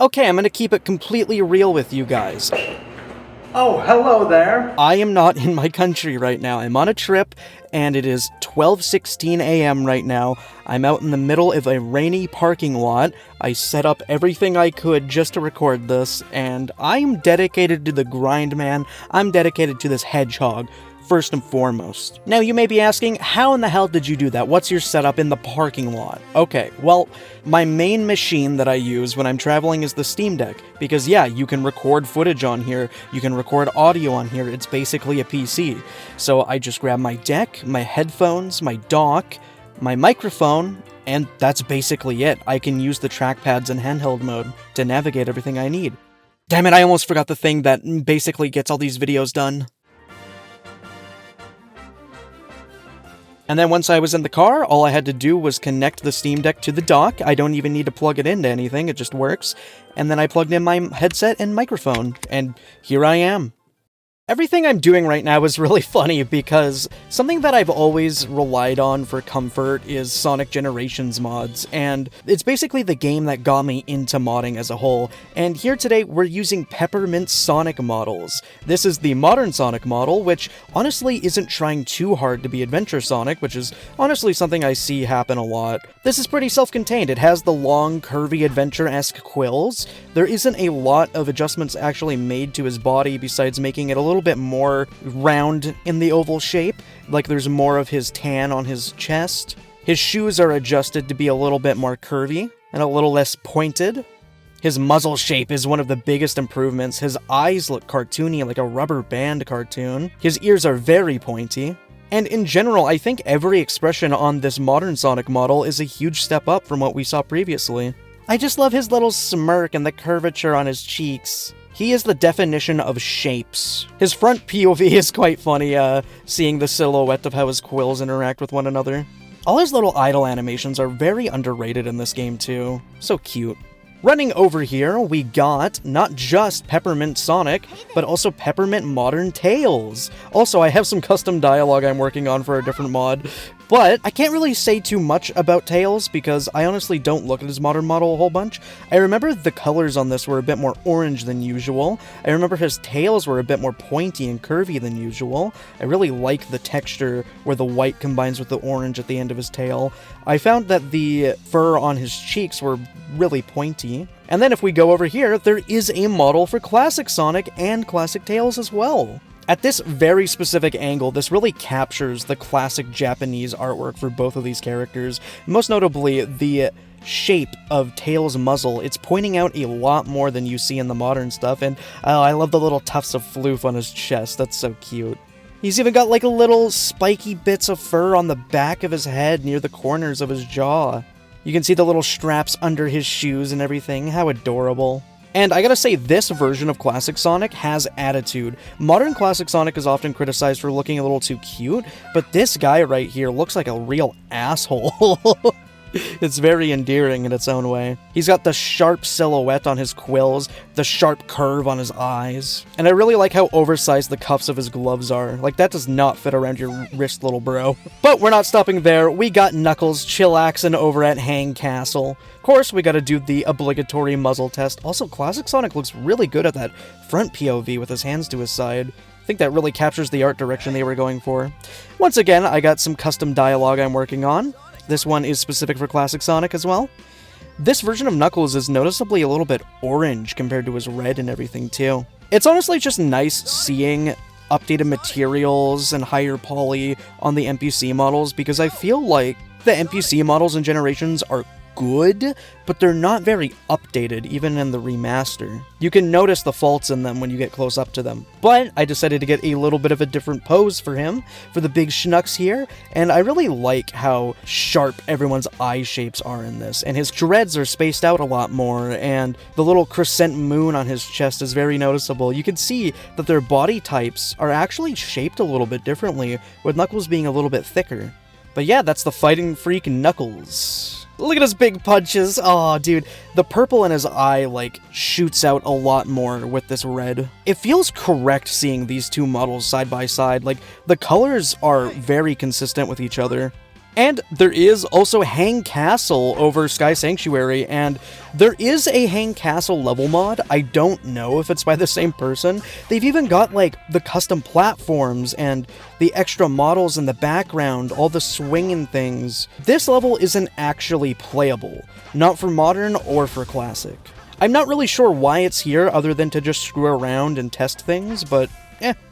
Okay, I'm gonna keep it completely real with you guys. Oh, hello there. I am not in my country right now. I'm on a trip, and it is 12:16 a.m. right now. I'm out in the middle of a rainy parking lot. I set up everything I could just to record this, and I'm dedicated to the grind, man. I'm dedicated to this hedgehog, first and foremost. Now, you may be asking, how in the hell did you do that? What's your setup in the parking lot? Okay, well, my main machine that I use when I'm traveling is the Steam Deck, because yeah, you can record footage on here, you can record audio on here, it's basically a PC. So I just grab my deck, my headphones, my dock, my microphone, and that's basically it. I can use the trackpads in handheld mode to navigate everything I need. Damn it, I almost forgot the thing that basically gets all these videos done. And then once I was in the car, all I had to do was connect the Steam Deck to the dock. I don't even need to plug it into anything, it just works. And then I plugged in my headset and microphone, and here I am. Everything I'm doing right now is really funny because something that I've always relied on for comfort is Sonic Generations mods, and it's basically the game that got me into modding as a whole. And here today, we're using Peppermint Sonic models. This is the modern Sonic model, which honestly isn't trying too hard to be Adventure Sonic, which is honestly something I see happen a lot. This is pretty self-contained. It has the long, curvy adventure-esque quills. There isn't a lot of adjustments actually made to his body besides making it a little bit more round in the oval shape, like there's more of his tan on his chest. His shoes are adjusted to be a little bit more curvy and a little less pointed. His muzzle shape is one of the biggest improvements. His eyes look cartoony, like a rubber band cartoon. His ears are very pointy. And in general, I think every expression on this modern Sonic model is a huge step up from what we saw previously. I just love his little smirk and the curvature on his cheeks. He is the definition of shapes. His front POV is quite funny, seeing the silhouette of how his quills interact with one another. All his little idle animations are very underrated in this game too. So cute. Running over here, we got not just Peppermint Sonic, but also Peppermint Modern Tails. Also, I have some custom dialogue I'm working on for a different mod, but I can't really say too much about Tails because I honestly don't look at his modern model a whole bunch. I remember the colors on this were a bit more orange than usual. I remember his tails were a bit more pointy and curvy than usual. I really like the texture where the white combines with the orange at the end of his tail. I found that the fur on his cheeks were really pointy. And then if we go over here, there is a model for Classic Sonic and Classic Tails as well. At this very specific angle, this really captures the classic Japanese artwork for both of these characters. Most notably, the shape of Tails' muzzle. It's pointing out a lot more than you see in the modern stuff, and I love the little tufts of floof on his chest. That's so cute. He's even got like a little spiky bits of fur on the back of his head near the corners of his jaw. You can see the little straps under his shoes and everything. How adorable. And I gotta say, this version of Classic Sonic has attitude. Modern Classic Sonic is often criticized for looking a little too cute, but this guy right here looks like a real asshole. It's very endearing in its own way. He's got the sharp silhouette on his quills, the sharp curve on his eyes, and I really like how oversized the cuffs of his gloves are. Like, that does not fit around your wrist, little bro. But we're not stopping there. We got Knuckles chillaxing over at Hang Castle. Of course, we gotta do the obligatory muzzle test. Also, Classic Sonic looks really good at that front POV with his hands to his side. I think that really captures the art direction they were going for. Once again, I got some custom dialogue I'm working on. This one is specific for Classic Sonic as well. This version of Knuckles is noticeably a little bit orange compared to his red and everything too. It's honestly just nice seeing updated materials and higher poly on the NPC models because I feel like the NPC models in Generations are good, but they're not very updated, even in the remaster. You can notice the faults in them when you get close up to them. But I decided to get a little bit of a different pose for him, for the big schnucks here, and I really like how sharp everyone's eye shapes are in this, and his dreads are spaced out a lot more, and the little crescent moon on his chest is very noticeable. You can see that their body types are actually shaped a little bit differently, with Knuckles being a little bit thicker. But yeah, that's the fighting freak Knuckles. Look at his big punches. Aw, dude. The purple in his eye, like, shoots out a lot more with this red. It feels correct seeing these two models side by side. Like, the colors are very consistent with each other. And there is also Hang Castle over Sky Sanctuary, and there is a Hang Castle level mod. I don't know if it's by the same person. They've even got, like, the custom platforms and the extra models in the background, all the swinging things. This level isn't actually playable, not for Modern or for Classic. I'm not really sure why it's here other than to just screw around and test things, but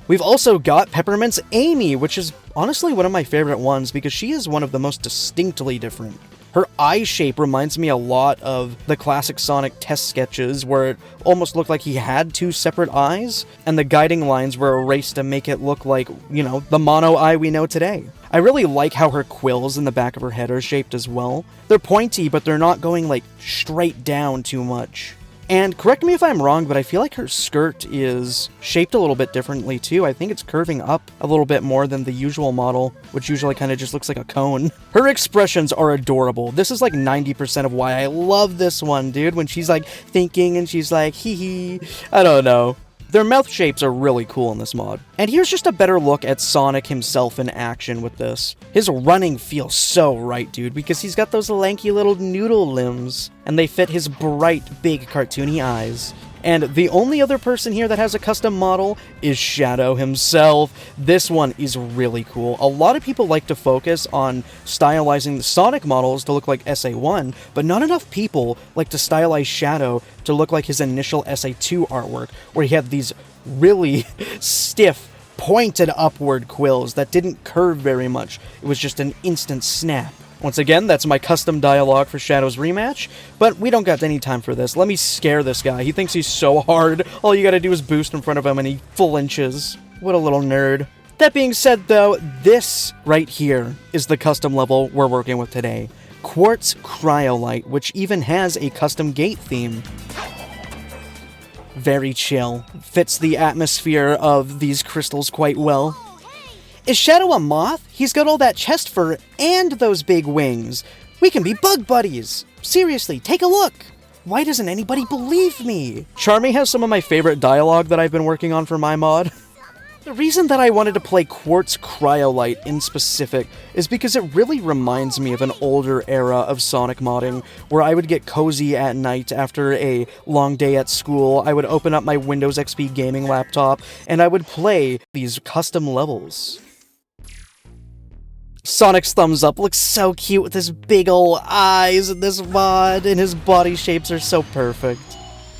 We've also got Peppermint's Amy, which is honestly one of my favorite ones because she is one of the most distinctly different. Her eye shape reminds me a lot of the classic Sonic test sketches where it almost looked like he had two separate eyes, and the guiding lines were erased to make it look like, you know, the mono eye we know today. I really like how her quills in the back of her head are shaped as well. They're pointy, but they're not going, like, straight down too much. And correct me if I'm wrong, but I feel like her skirt is shaped a little bit differently too. I think it's curving up a little bit more than the usual model, which usually kind of just looks like a cone. Her expressions are adorable. This is like 90% of why I love this one, dude. When she's like thinking and she's like, hee hee, I don't know. Their mouth shapes are really cool in this mod. And here's just a better look at Sonic himself in action with this. His running feels so right, dude, because he's got those lanky little noodle limbs, and they fit his bright, big, cartoony eyes. And the only other person here that has a custom model is Shadow himself. This one is really cool. A lot of people like to focus on stylizing the Sonic models to look like SA1, but not enough people like to stylize Shadow to look like his initial SA2 artwork, where he had these really stiff, pointed upward quills that didn't curve very much. It was just an instant snap. Once again, that's my custom dialogue for Shadow's rematch, but we don't got any time for this. Let me scare this guy. He thinks he's so hard. All you gotta do is boost in front of him and he full inches. What a little nerd. That being said, though, this right here is the custom level we're working with today. Quartz Cryolite, which even has a custom gate theme. Very chill. Fits the atmosphere of these crystals quite well. Is Shadow a moth? He's got all that chest fur and those big wings. We can be bug buddies. Seriously, take a look. Why doesn't anybody believe me? Charmy has some of my favorite dialogue that I've been working on for my mod. The reason that I wanted to play Quartz Cryolite in specific is because it really reminds me of an older era of Sonic modding, where I would get cozy at night after a long day at school. I would open up my Windows XP gaming laptop, and I would play these custom levels. Sonic's thumbs up looks so cute with his big ol' eyes in this mod, and his body shapes are so perfect.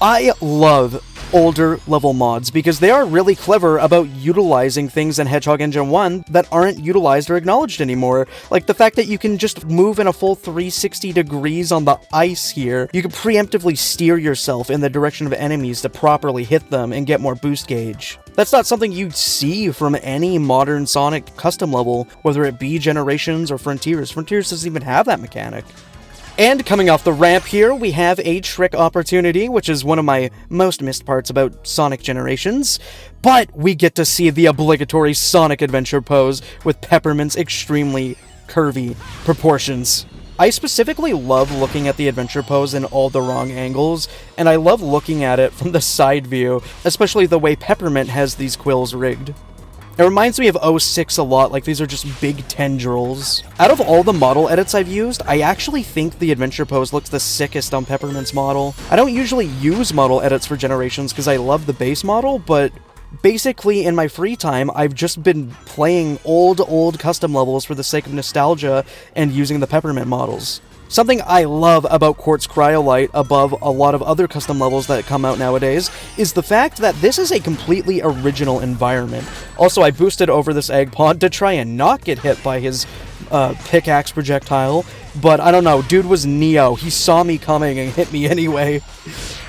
I love older level mods because they are really clever about utilizing things in Hedgehog Engine 1 that aren't utilized or acknowledged anymore. Like the fact that you can just move in a full 360 degrees on the ice here. You can preemptively steer yourself in the direction of enemies to properly hit them and get more boost gauge. That's not something you'd see from any modern Sonic custom level, whether it be Generations or Frontiers. Frontiers doesn't even have that mechanic. And coming off the ramp here, we have a trick opportunity, which is one of my most missed parts about Sonic Generations. But we get to see the obligatory Sonic Adventure pose with Peppermint's extremely curvy proportions. I specifically love looking at the adventure pose in all the wrong angles, and I love looking at it from the side view, especially the way Peppermint has these quills rigged. It reminds me of 06 a lot, like these are just big tendrils. Out of all the model edits I've used, I actually think the adventure pose looks the sickest on Peppermint's model. I don't usually use model edits for Generations because I love the base model, but basically in my free time, I've just been playing old custom levels for the sake of nostalgia and using the Peppermint models. Something I love about Quartz Cryolite above a lot of other custom levels that come out nowadays is the fact that this is a completely original environment. Also, I boosted over this egg pod to try and not get hit by his pickaxe projectile, but I don't know, dude was Neo. He saw me coming and hit me anyway.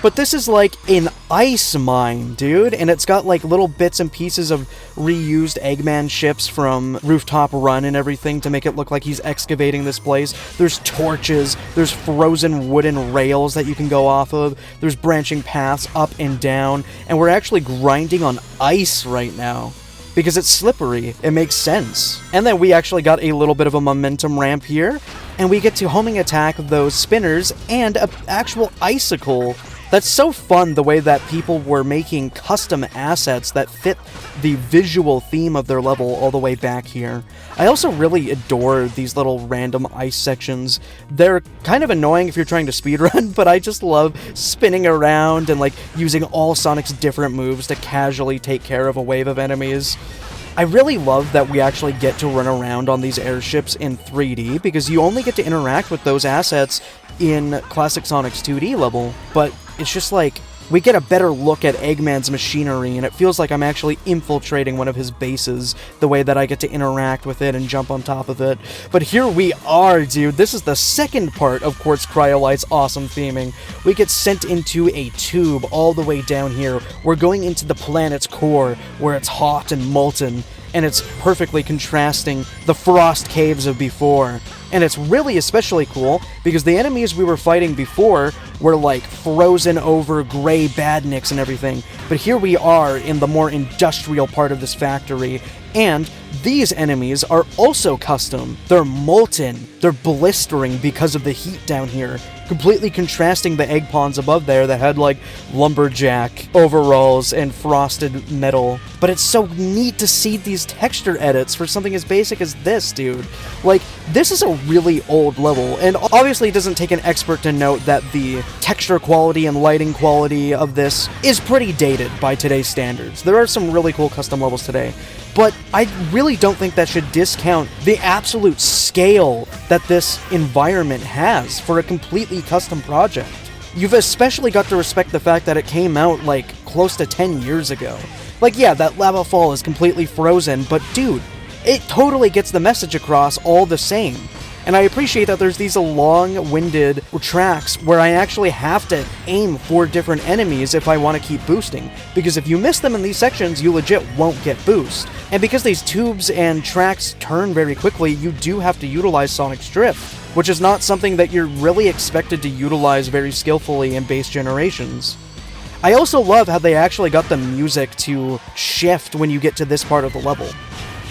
But this is like an ice mine, dude, and it's got like little bits and pieces of reused Eggman ships from Rooftop Run and everything to make it look like he's excavating this place. There's torches, there's frozen wooden rails that you can go off of, there's branching paths up and down, and we're actually grinding on ice right now. Because it's slippery, it makes sense. And then we actually got a little bit of a momentum ramp here, and we get to homing attack those spinners and an actual icicle That's so fun, the way that people were making custom assets that fit the visual theme of their level all the way back here. I also really adore these little random ice sections. They're kind of annoying if you're trying to speedrun, but I just love spinning around and like using all Sonic's different moves to casually take care of a wave of enemies. I really love that we actually get to run around on these airships in 3D, because you only get to interact with those assets in Classic Sonic's 2D level, but it's just like, we get a better look at Eggman's machinery, and it feels like I'm actually infiltrating one of his bases, the way that I get to interact with it and jump on top of it. But here we are, dude. This is the second part of Quartz Cryolite's awesome theming. We get sent into a tube all the way down here. We're going into the planet's core, where it's hot and molten, and it's perfectly contrasting the frost caves of before. And it's really especially cool because the enemies we were fighting before were like frozen over gray badniks and everything, but here we are in the more industrial part of this factory, and these enemies are also custom. They're molten, they're blistering because of the heat down here, completely contrasting the egg ponds above there that had like lumberjack overalls and frosted metal. But it's so neat to see these texture edits for something as basic as this, dude. Like, this is a really old level, and obviously it doesn't take an expert to note that the texture quality and lighting quality of this is pretty dated by today's standards. There are some really cool custom levels today, but I really don't think that should discount the absolute scale that this environment has for a completely custom project. You've especially got to respect the fact that it came out like close to 10 years ago. Like, yeah, that lava fall is completely frozen, but dude, it totally gets the message across all the same. And I appreciate that there's these long-winded tracks where I actually have to aim for different enemies if I want to keep boosting, because if you miss them in these sections, you legit won't get boost. And because these tubes and tracks turn very quickly, you do have to utilize Sonic's Drift, which is not something that you're really expected to utilize very skillfully in base generations. I also love how they actually got the music to shift when you get to this part of the level.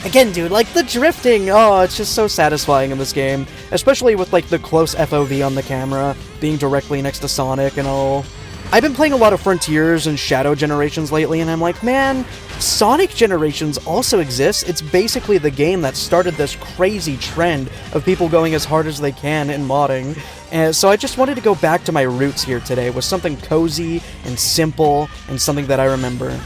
Again, dude, like, the drifting, oh, it's just so satisfying in this game, especially with, like, the close FOV on the camera, being directly next to Sonic and all. I've been playing a lot of Frontiers and Shadow Generations lately, and I'm like, man, Sonic Generations also exists. It's basically the game that started this crazy trend of people going as hard as they can in modding. And so I just wanted to go back to my roots here today with something cozy and simple and something that I remember.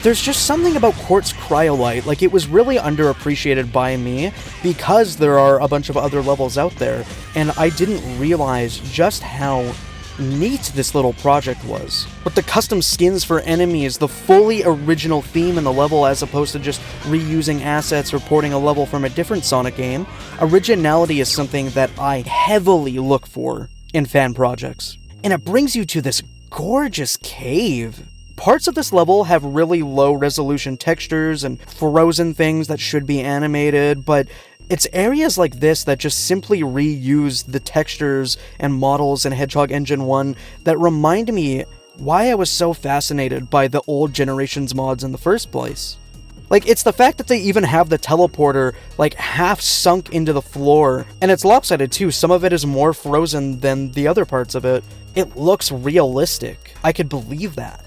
There's just something about Quartz Cryolite, like, it was really underappreciated by me because there are a bunch of other levels out there, and I didn't realize just how neat this little project was. With the custom skins for enemies, the fully original theme in the level as opposed to just reusing assets or porting a level from a different Sonic game, originality is something that I heavily look for in fan projects. And it brings you to this gorgeous cave. Parts of this level have really low resolution textures and frozen things that should be animated, but it's areas like this that just simply reuse the textures and models in Hedgehog Engine 1 that remind me why I was so fascinated by the old Generations mods in the first place. Like, it's the fact that they even have the teleporter, like, half sunk into the floor, and it's lopsided too. Some of it is more frozen than the other parts of it. It looks realistic. I could believe that.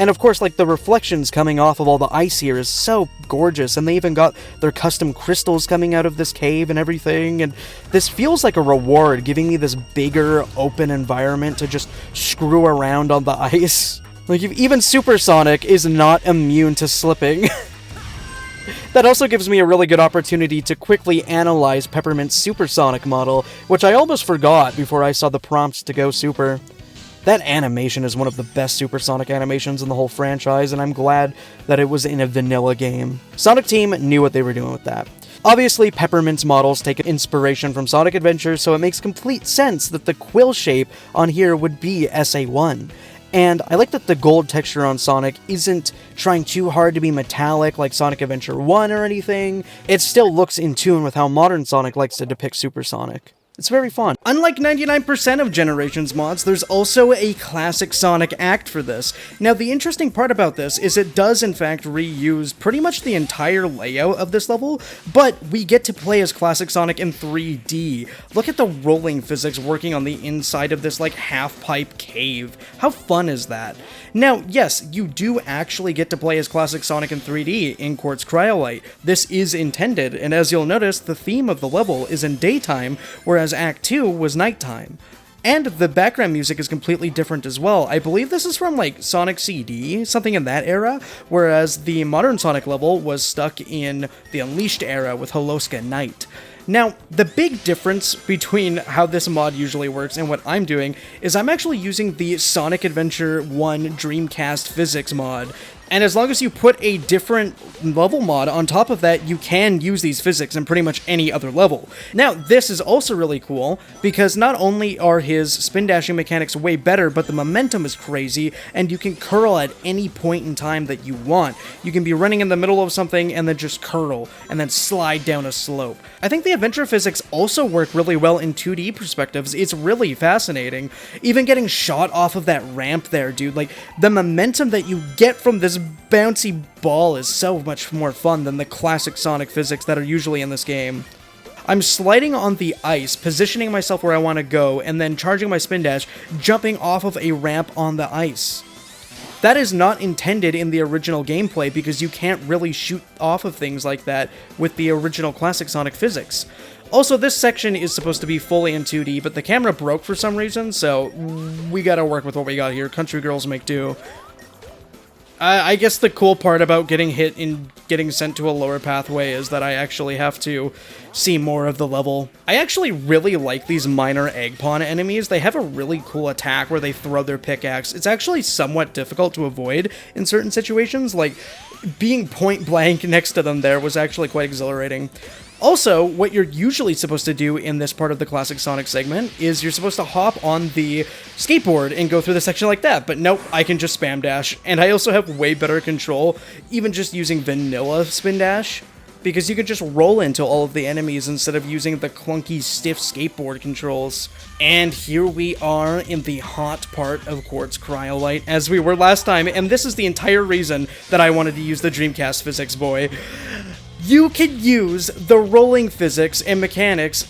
And of course, like, the reflections coming off of all the ice here is so gorgeous, and they even got their custom crystals coming out of this cave and everything, and this feels like a reward, giving me this bigger, open environment to just screw around on the ice. Like, even Super Sonic is not immune to slipping. That also gives me a really good opportunity to quickly analyze Peppermint's Supersonic model, which I almost forgot before I saw the prompts to go Super. That animation is one of the best Supersonic animations in the whole franchise, and I'm glad that it was in a vanilla game. Sonic Team knew what they were doing with that. Obviously, Peppermint's models take inspiration from Sonic Adventure, so it makes complete sense that the quill shape on here would be SA1. And I like that the gold texture on Sonic isn't trying too hard to be metallic like Sonic Adventure 1 or anything. It still looks in tune with how modern Sonic likes to depict Supersonic. It's very fun. Unlike 99% of Generations mods, there's also a classic Sonic act for this. Now, the interesting part about this is it does in fact reuse pretty much the entire layout of this level, but we get to play as classic Sonic in 3D. Look at the rolling physics working on the inside of this like half-pipe cave. How fun is that? Now, yes, you do actually get to play as classic Sonic in 3D in Quartz Cryolite. This is intended, and as you'll notice, the theme of the level is in daytime, whereas Act 2 was nighttime. And the background music is completely different as well. I believe this is from like Sonic CD, something in that era, whereas the modern Sonic level was stuck in the Unleashed era with Holoska Night. Now, the big difference between how this mod usually works and what I'm doing is I'm actually using the Sonic Adventure 1 Dreamcast Physics mod. And as long as you put a different level mod on top of that, you can use these physics in pretty much any other level. Now, this is also really cool, because not only are his spin dashing mechanics way better, but the momentum is crazy, and you can curl at any point in time that you want. You can be running in the middle of something and then just curl, and then slide down a slope. I think the adventure physics also work really well in 2D perspectives. It's really fascinating. Even getting shot off of that ramp there, dude, like, the momentum that you get from this bouncy ball is so much more fun than the classic Sonic physics that are usually in this game. I'm sliding on the ice, positioning myself where I want to go, and then charging my spin dash, jumping off of a ramp on the ice. That is not intended in the original gameplay because you can't really shoot off of things like that with the original classic Sonic physics. Also, this section is supposed to be fully in 2D, but the camera broke for some reason, so we gotta work with what we got here. Country girls make do. I guess the cool part about getting hit and getting sent to a lower pathway is that I actually have to see more of the level. I actually really like these minor egg pawn enemies. They have a really cool attack where they throw their pickaxe. It's actually somewhat difficult to avoid in certain situations, like being point blank next to them there was actually quite exhilarating. Also, what you're usually supposed to do in this part of the classic Sonic segment is you're supposed to hop on the skateboard and go through the section like that, but nope, I can just spam dash, and I also have way better control, even just using vanilla spin dash, because you can just roll into all of the enemies instead of using the clunky, stiff skateboard controls. And here we are in the hot part of Quartz Cryolite, as we were last time, and this is the entire reason that I wanted to use the Dreamcast physics, boy. You can use the rolling physics and mechanics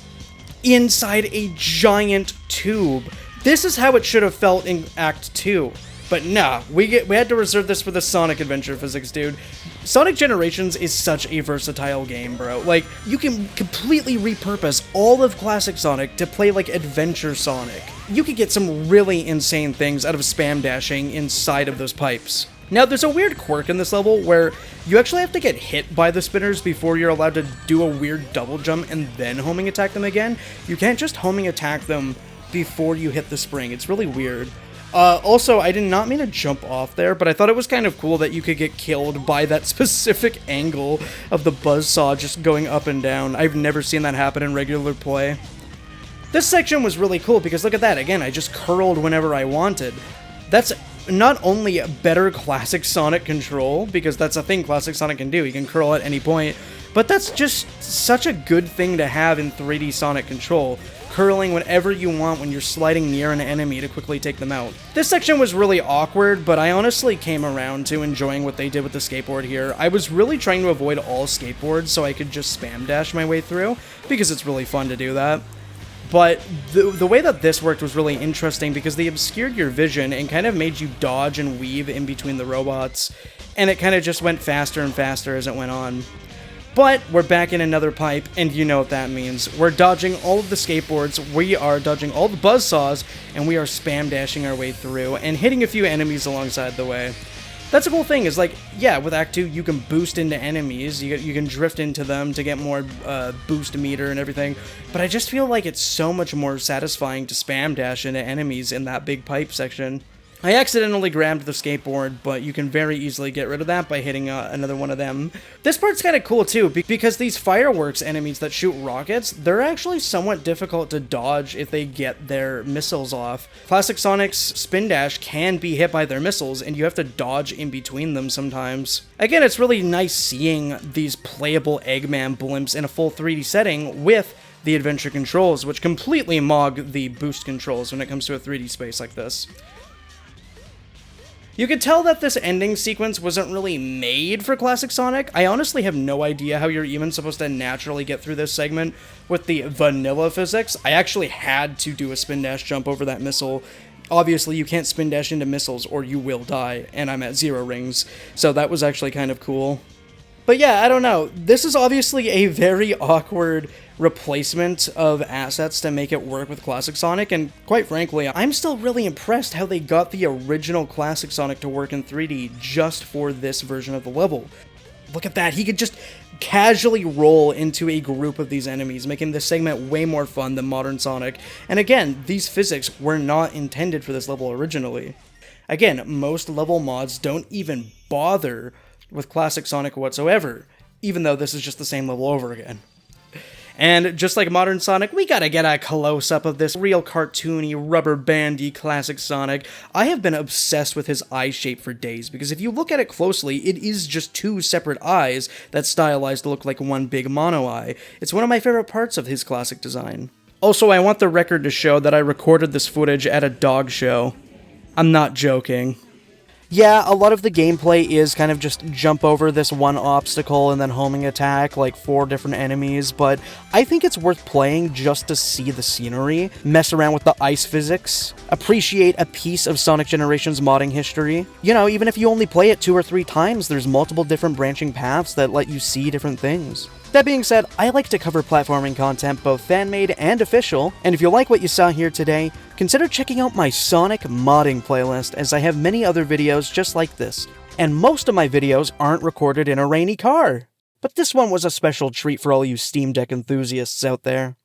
inside a giant tube. This is how it should have felt in Act 2. But nah, we had to reserve this for the Sonic Adventure physics, dude. Sonic Generations is such a versatile game, bro. Like, you can completely repurpose all of classic Sonic to play like Adventure Sonic. You could get some really insane things out of spam dashing inside of those pipes. Now, there's a weird quirk in this level where you actually have to get hit by the spinners before you're allowed to do a weird double jump and then homing attack them again. You can't just homing attack them before you hit the spring. It's really weird. Also, I did not mean to jump off there, but I thought it was kind of cool that you could get killed by that specific angle of the buzzsaw just going up and down. I've never seen that happen in regular play. This section was really cool because look at that. Again, I just curled whenever I wanted. That's not only better classic Sonic control, because that's a thing classic Sonic can do, he can curl at any point, but that's just such a good thing to have in 3D Sonic control. Curling whenever you want when you're sliding near an enemy to quickly take them out. This section was really awkward, but I honestly came around to enjoying what they did with the skateboard here. I was really trying to avoid all skateboards so I could just spam dash my way through, because it's really fun to do that. But the way that this worked was really interesting because they obscured your vision and kind of made you dodge and weave in between the robots, and it kind of just went faster and faster as it went on. But we're back in another pipe, and you know what that means. We're dodging all of the skateboards, we are dodging all the buzzsaws, and we are spam dashing our way through and hitting a few enemies alongside the way. That's a cool thing, is like, yeah, with Act 2, you can boost into enemies, you can drift into them to get more boost meter and everything, but I just feel like it's so much more satisfying to spam dash into enemies in that big pipe section. I accidentally grabbed the skateboard, but you can very easily get rid of that by hitting another one of them. This part's kind of cool too, because these fireworks enemies that shoot rockets, they're actually somewhat difficult to dodge if they get their missiles off. Classic Sonic's spin dash can be hit by their missiles, and you have to dodge in between them sometimes. Again, it's really nice seeing these playable Eggman blimps in a full 3D setting with the adventure controls, which completely mog the boost controls when it comes to a 3D space like this. You could tell that this ending sequence wasn't really made for Classic Sonic. I honestly have no idea how you're even supposed to naturally get through this segment with the vanilla physics. I actually had to do a spin dash jump over that missile. Obviously, you can't spin dash into missiles or you will die, and I'm at 0 rings, so that was actually kind of cool. But yeah, I don't know. This is obviously a very awkward replacement of assets to make it work with Classic Sonic, and quite frankly, I'm still really impressed how they got the original Classic Sonic to work in 3D just for this version of the level. Look at that, he could just casually roll into a group of these enemies, making this segment way more fun than modern Sonic. And again, these physics were not intended for this level originally. Again, most level mods don't even bother with Classic Sonic whatsoever, even though this is just the same level over again. And just like modern Sonic, we gotta get a close-up of this real cartoony, rubber bandy Classic Sonic. I have been obsessed with his eye shape for days, because if you look at it closely, it is just two separate eyes that's stylized to look like one big mono eye. It's one of my favorite parts of his classic design. Also, I want the record to show that I recorded this footage at a dog show. I'm not joking. Yeah, a lot of the gameplay is kind of just jump over this one obstacle and then homing attack like 4 different enemies, but I think it's worth playing just to see the scenery, mess around with the ice physics, appreciate a piece of Sonic Generations modding history. You know, even if you only play it 2 or 3 times, there's multiple different branching paths that let you see different things. That being said, I like to cover platforming content, both fan-made and official, and if you like what you saw here today, consider checking out my Sonic modding playlist, as I have many other videos just like this. And most of my videos aren't recorded in a rainy car. But this one was a special treat for all you Steam Deck enthusiasts out there.